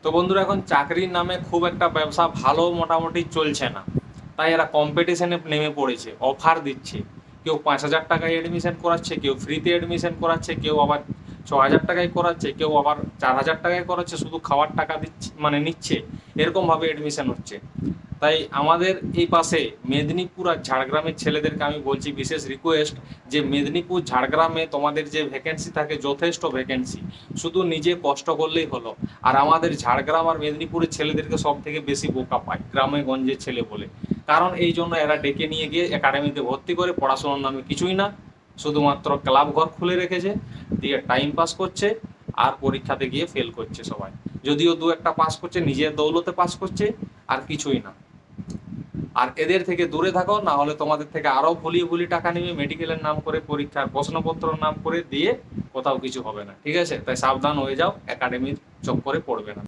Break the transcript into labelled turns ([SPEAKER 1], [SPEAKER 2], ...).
[SPEAKER 1] তো বন্ধুরা, এখন চাকরির নামে খুব একটা ব্যবসা ভালো মোটামুটি চলছে না, তাই এরা কম্পিটিশনে নেমে পড়েছে, অফার দিচ্ছে। কেউ 5,000 টাকায় অ্যাডমিশন করাচ্ছে, কেউ ফ্রিতে অ্যাডমিশন করাচ্ছে, কেউ আবার 6,000 টাকায় করাচ্ছে, কেউ আবার 4,000 টাকায় করাচ্ছে, শুধু খাওয়ার টাকা দিচ্ছে মানে নিচ্ছে। এরকমভাবে অ্যাডমিশন হচ্ছে। তাই আমাদের এই পাশে মেদিনীপুর আর ঝাড়গ্রামের ছেলেদেরকে আমি বলছি, বিশেষ রিকোয়েস্ট, যে মেদিনীপুর ঝাড়গ্রামে তোমাদের যে ভ্যাকেন্সি থাকে, যথেষ্ট ভ্যাকেন্সি, শুধু নিজে কষ্ট করলেই হলো। আর আমাদের ঝাড়গ্রাম আর মেদিনীপুরের ছেলেদেরকে সব থেকে বেশি বোকা পায় গ্রামে গঞ্জের ছেলে বলে। কারণ এই জন্য এরা ডেকে নিয়ে গিয়ে একাডেমিতে ভর্তি করে, পড়াশোনার নামে কিছুই না, শুধুমাত্র ক্লাব ঘর খুলে রেখেছে, দিয়ে টাইম পাস করছে, আর পরীক্ষাতে গিয়ে ফেল করছে সবাই। যদিও দু একটা পাস করছে, নিজের দৌলতে পাস করছে, আর কিছুই না। আর এদের থেকে দূরে থাকো, না হলে তোমাদের থেকে আরো ভুলিয়ে টাকা নিবে, মেডিকেলের নাম করে, পরীক্ষার প্রশ্নপত্র নাম করে দিয়ে কোথাও কিছু হবে না। ঠিক আছে, তাই সাবধান হয়ে যাও, একাডেমির চক্করে পড়বে না।